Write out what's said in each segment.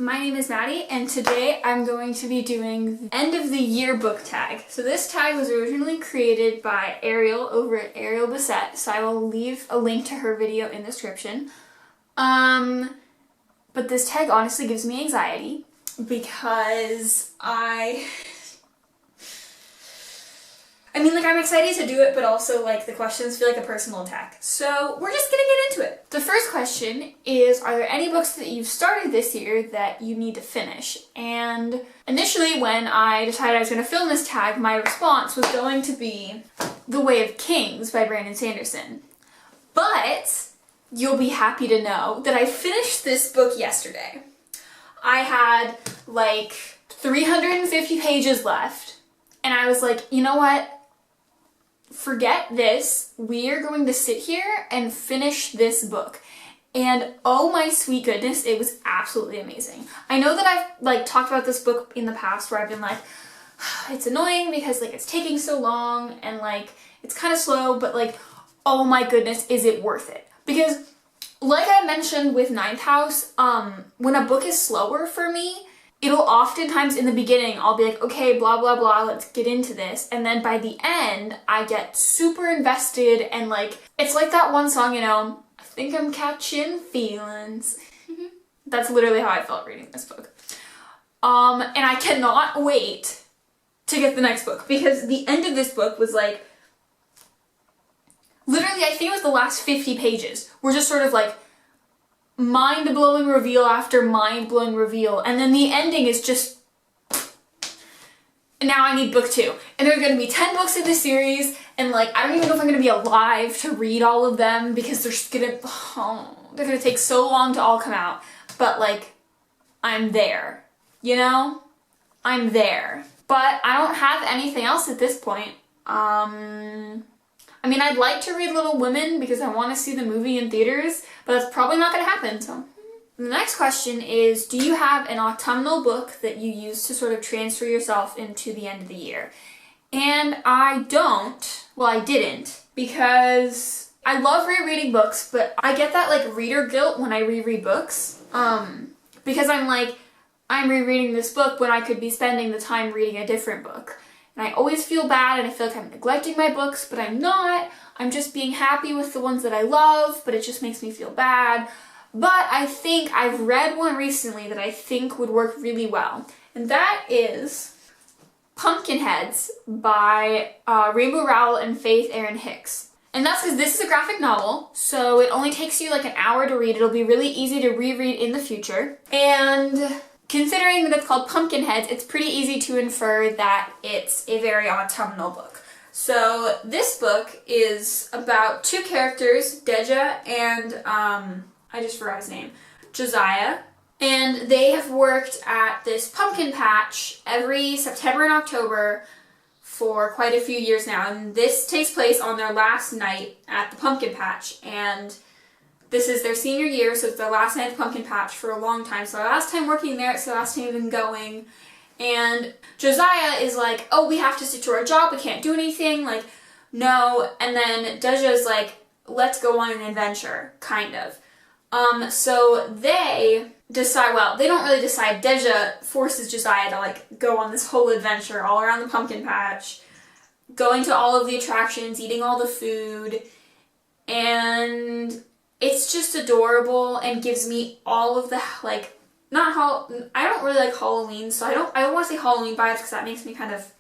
my name is Maddie, and today I'm going to be doing the end of the year book tag. So this tag was originally created by Ariel over at Ariel Bissett, so I will leave a link to her video in the description. But this tag honestly gives me anxiety because I'm excited to do it, but also, the questions feel like a personal attack. So we're just gonna get into it. The first question is, are there any books that you've started this year that you need to finish? And initially, when I decided I was gonna film this tag, my response was going to be The Way of Kings by Brandon Sanderson. But you'll be happy to know that I finished this book yesterday. I had 350 pages left, and I was like, you know what? Forget this. We are going to sit here and finish this book. And oh my sweet goodness, it was absolutely amazing. I know that I've talked about this book in the past where I've been like, it's annoying because it's taking so long and it's kind of slow, but oh my goodness, is it worth it? Because like I mentioned with Ninth House, when a book is slower for me, it'll oftentimes in the beginning, I'll be like, okay, blah, blah, blah, let's get into this. And then by the end, I get super invested and it's like that one song, I think I'm catching feelings. That's literally how I felt reading this book. And I cannot wait to get the next book because the end of this book was literally, I think it was the last 50 pages were just sort of mind-blowing reveal after mind-blowing reveal, and then the ending is just, now I need book 2. And there are going to be 10 books in this series, and I don't even know if I'm going to be alive to read all of them because they're gonna take so long to all come out. But I'm there, I'm there. But I don't have anything else at this point. I'd like to read Little Women because I want to see the movie in theaters, but that's probably not going to happen, so. The next question is, do you have an autumnal book that you use to sort of transfer yourself into the end of the year? And I don't. Well, I didn't, because I love rereading books, but I get that reader guilt when I reread books, because I'm rereading this book when I could be spending the time reading a different book. And I always feel bad and I feel like I'm neglecting my books, but I'm not. I'm just being happy with the ones that I love, but it just makes me feel bad. But I think I've read one recently that I think would work really well. And that is Pumpkinheads by Rainbow Rowell and Faith Erin Hicks. And that's because this is a graphic novel, so it only takes you an hour to read. It'll be really easy to reread in the future. And considering that it's called Pumpkinheads, it's pretty easy to infer that it's a very autumnal book. So this book is about two characters, Deja and, I just forgot his name, Josiah. And they have worked at this pumpkin patch every September and October for quite a few years now. And this takes place on their last night at the pumpkin patch. And this is their senior year, so it's their last night at the pumpkin patch for a long time. So their last time working there, it's their last time even going. And Josiah is like, oh, we have to stick to our job, we can't do anything, no. And then Deja's like, let's go on an adventure, kind of. So they decide, well, they don't really decide. Deja forces Josiah to go on this whole adventure all around the pumpkin patch, going to all of the attractions, eating all the food, and it's just adorable and gives me all of the, I don't really like Halloween, so I don't want to say Halloween vibes because that makes me kind of,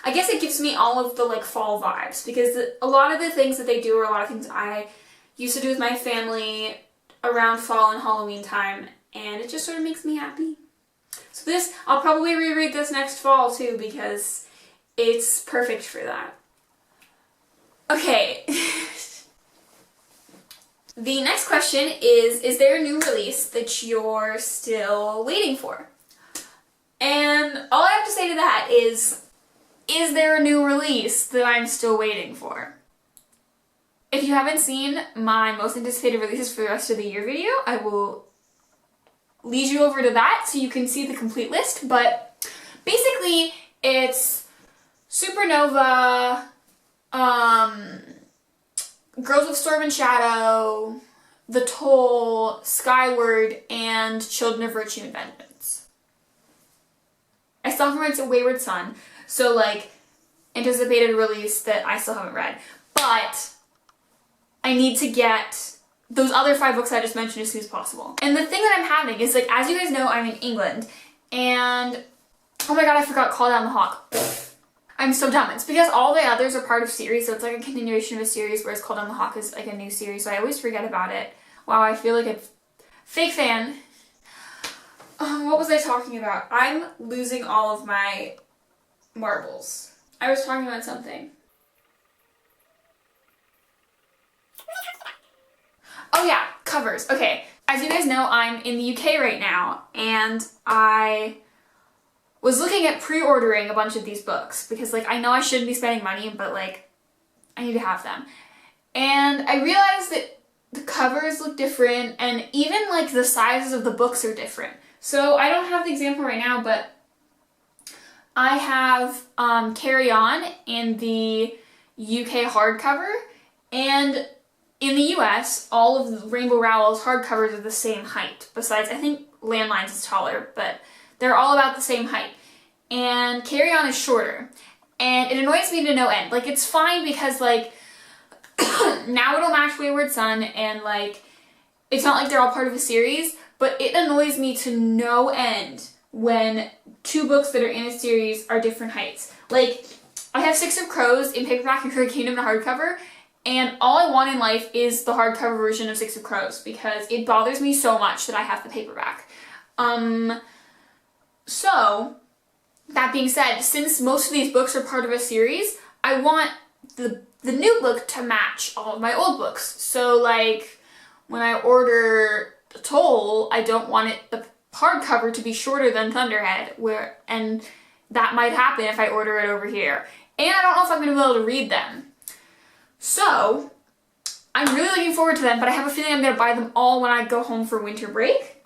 I guess it gives me all of the, fall vibes, because a lot of the things that they do are a lot of things I used to do with my family around fall and Halloween time, and it just sort of makes me happy. So this, I'll probably reread this next fall, too, because it's perfect for that. Okay. The next question is there a new release that you're still waiting for? And all I have to say to that is there a new release that I'm still waiting for? If you haven't seen my most anticipated releases for the rest of the year video, I will lead you over to that so you can see the complete list, but basically it's Supernova, Girls of Storm and Shadow, The Toll, Skyward, and Children of Virtue and Vengeance. I still haven't read Wayward Son, so like anticipated release that I still haven't read. But I need to get those other 5 books I just mentioned as soon as possible. And the thing that I'm having is, like, as you guys know, I'm in England, and oh my god, I forgot Call Down the Hawk. I'm so dumb. It's because all the others are part of series, so it's like a continuation of a series, whereas Call Down the Hawk is like a new series, so I always forget about it. Wow, I feel like a fake fan. What was I talking about? I'm losing all of my marbles. I was talking about something. Oh yeah, covers. Okay, as you guys know, I'm in the UK right now, and I was looking at pre-ordering a bunch of these books because, like, I know I shouldn't be spending money, but, like, I need to have them. And I realized that the covers look different, and even, like, the sizes of the books are different. So I don't have the example right now, but I have Carry On in the UK hardcover, and in the US, all of the Rainbow Rowell's hardcovers are the same height. Besides, I think Landlines is taller, but they're all about the same height. And Carry On is shorter. And it annoys me to no end. Like, it's fine because, like, now it'll match Wayward Son, and, like, it's not like they're all part of a series, but it annoys me to no end when 2 books that are in a series are different heights. Like, I have Six of Crows in paperback and Fairy Kingdom in hardcover, and all I want in life is the hardcover version of Six of Crows because it bothers me so much that I have the paperback. So, that being said, since most of these books are part of a series, I want the new book to match all of my old books. So, like, when I order The Toll, I don't want the hardcover to be shorter than Thunderhead, and that might happen if I order it over here. And I don't know if I'm going to be able to read them. So, I'm really looking forward to them, but I have a feeling I'm going to buy them all when I go home for winter break,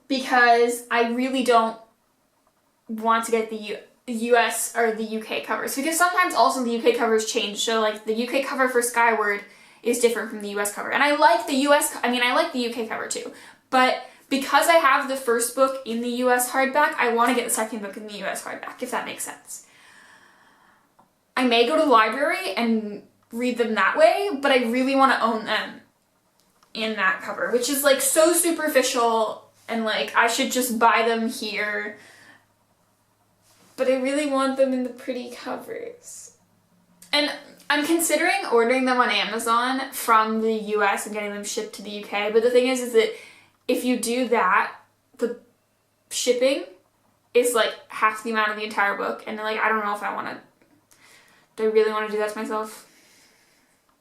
because I really don't want to get the US or the UK covers, because sometimes also the UK covers change. So, like, the UK cover for Skyward is different from the US cover. And I like the I like the UK cover too. But because I have the first book in the US hardback, I want to get the second book in the US hardback, if that makes sense. I may go to the library and read them that way, but I really want to own them in that cover, which is, like, so superficial, and, like, I should just buy them here. But I really want them in the pretty covers. And I'm considering ordering them on Amazon from the US and getting them shipped to the UK, but the thing is that if you do that, the shipping is, like, half the amount of the entire book, and, like, I don't know if I want to. Do I really want to do that to myself?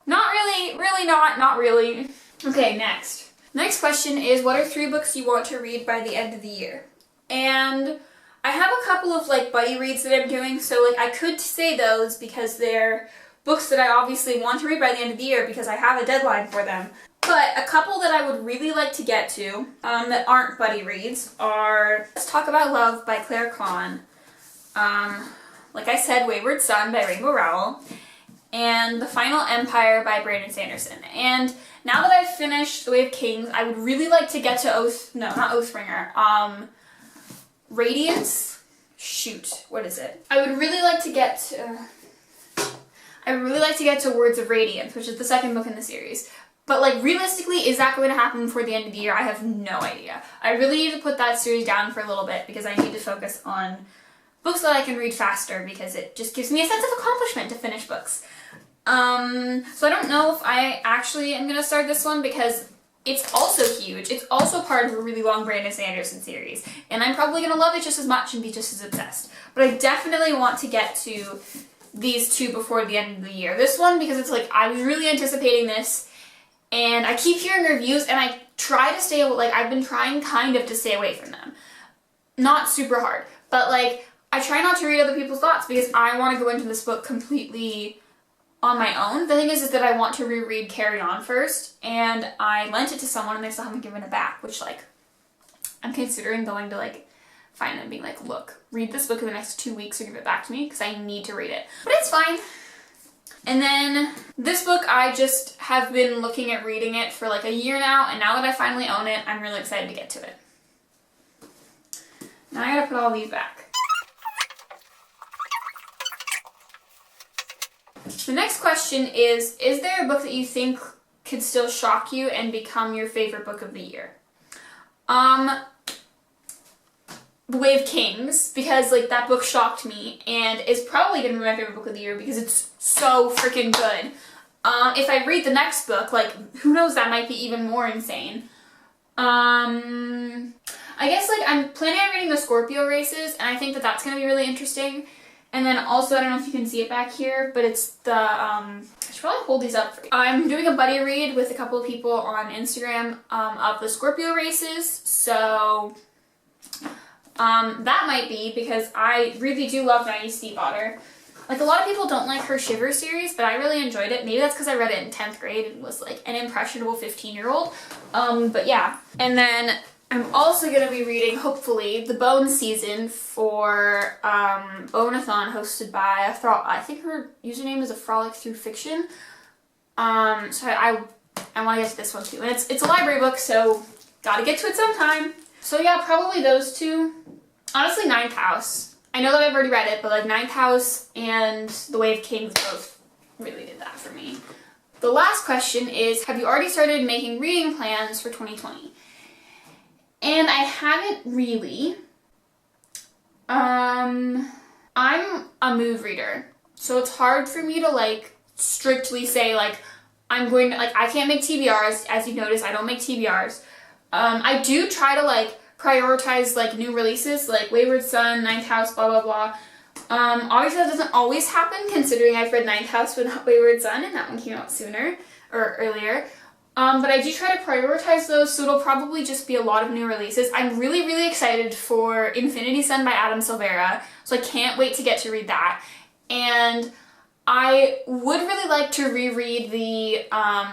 Not really, not really. Okay, next. Next question is, what are 3 books you want to read by the end of the year? And I have a couple of, like, buddy reads that I'm doing, so, like, I could say those because they're books that I obviously want to read by the end of the year because I have a deadline for them. But a couple that I would really like to get to that aren't buddy reads are Let's Talk About Love by Claire Kahn, like I said, Wayward Son by Rainbow Rowell, and The Final Empire by Brandon Sanderson. And now that I've finished The Way of Kings, I would really like to get to Oathbringer. Radiance? Shoot, what is it? I would really like to get to Words of Radiance, which is the second book in the series. But, like, realistically, is that going to happen before the end of the year? I have no idea. I really need to put that series down for a little bit because I need to focus on books that I can read faster because it just gives me a sense of accomplishment to finish books. So I don't know if I actually am going to start this one because it's also huge. It's also part of a really long Brandon Sanderson series. And I'm probably going to love it just as much and be just as obsessed. But I definitely want to get to these 2 before the end of the year. This one, because it's like, I was really anticipating this, and I keep hearing reviews, and I try to stay, like, I've been trying kind of to stay away from them. Not super hard, but, like, I try not to read other people's thoughts because I want to go into this book completely on my own. The thing is that I want to reread Carry On first, and I lent it to someone and they still haven't given it back, which, like, I'm considering going to, like, find them and being like, look, read this book in the next 2 weeks or give it back to me because I need to read it. But it's fine. And then this book, I just have been looking at reading it for like a year now, and now that I finally own it, I'm really excited to get to it. Now I gotta put all these back. The next question is there a book that you think could still shock you and become your favorite book of the year? The Way of Kings, because like that book shocked me and is probably gonna be my favorite book of the year because it's so freaking good. If I read the next book, like who knows, that might be even more insane. I guess like I'm planning on reading the Scorpio Races, and I think that that's gonna be really interesting. And then also, I don't know if you can see it back here, but it's the, I should probably hold these up for you. I'm doing a buddy read with a couple of people on Instagram of the Scorpio Races, so that might be, because I really do love 90 Steep Otter. Like, a lot of people don't like her Shiver series, but I really enjoyed it. Maybe that's because I read it in 10th grade and was like an impressionable 15-year-old. But yeah. And then I'm also going to be reading, hopefully, the Bone season for Bonathon, hosted by, I think her username is A Frolic Through Fiction. So I want to get to this one too. And it's a library book, so gotta get to it sometime. So yeah, probably those two. Honestly, Ninth House. I know that I've already read it, but like Ninth House and The Way of Kings both really did that for me. The last question is, have you already started making reading plans for 2020? And I haven't really. I'm a move reader, so it's hard for me to like strictly say like I'm going to, like, I can't make TBRs. As you've noticed, I don't make TBRs. I do try to like prioritize like new releases like Wayward Son, Ninth House, blah blah blah. Obviously that doesn't always happen, considering I've read Ninth House but not Wayward Son, and that one came out sooner or earlier. But I do try to prioritize those, so it'll probably just be a lot of new releases. I'm really excited for Infinity Sun by Adam Silvera, so I can't wait to get to read that. And I would really like to reread the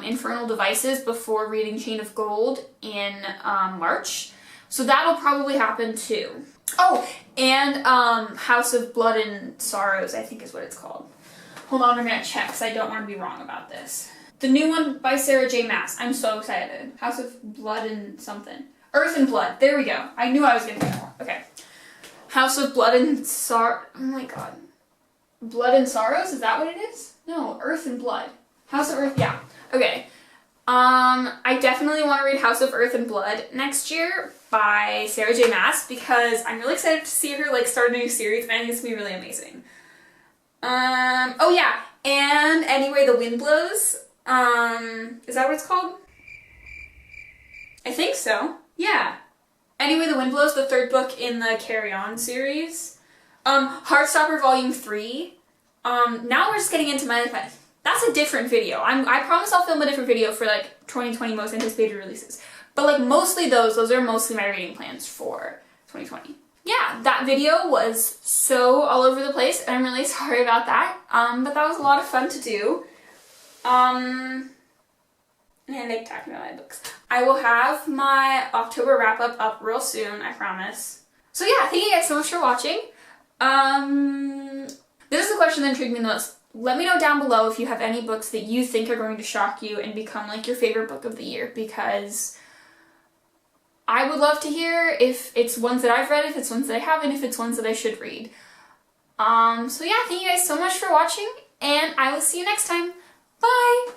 Infernal Devices before reading Chain of Gold in March, so that'll probably happen too. Oh, and House of Blood and Sorrows, I think is what it's called. Hold on, I'm gonna check because I don't want to be wrong about this. The new one by Sarah J. Maas. I'm so excited. House of Blood and something. Earth and Blood. There we go. I knew I was going to get more. Okay. House of Blood and Oh my god. Blood and Sorrows? Is that what it is? No, Earth and Blood. House of Earth, yeah. Okay. I definitely want to read House of Earth and Blood next year by Sarah J. Maas, because I'm really excited to see her like start a new series, and I think it's going to be really amazing. Oh yeah. And Anyway the Wind Blows. Is that what it's called? I think so. Yeah. Anyway, The Wind Blows, the third book in the Carry On series. Heartstopper Volume 3. Now we're just getting into my... That's a different video. I promise I'll film a different video for like 2020 most anticipated releases. But like mostly those are mostly my reading plans for 2020. Yeah, that video was so all over the place, and I'm really sorry about that. But that was a lot of fun to do. And I like talking about my books. I will have my October wrap-up up real soon, I promise. So yeah, thank you guys so much for watching. This is the question that intrigued me the most. Let me know down below if you have any books that you think are going to shock you and become like your favorite book of the year, because I would love to hear if it's ones that I've read, if it's ones that I haven't, if it's ones that I should read. So yeah, thank you guys so much for watching, and I will see you next time. Bye!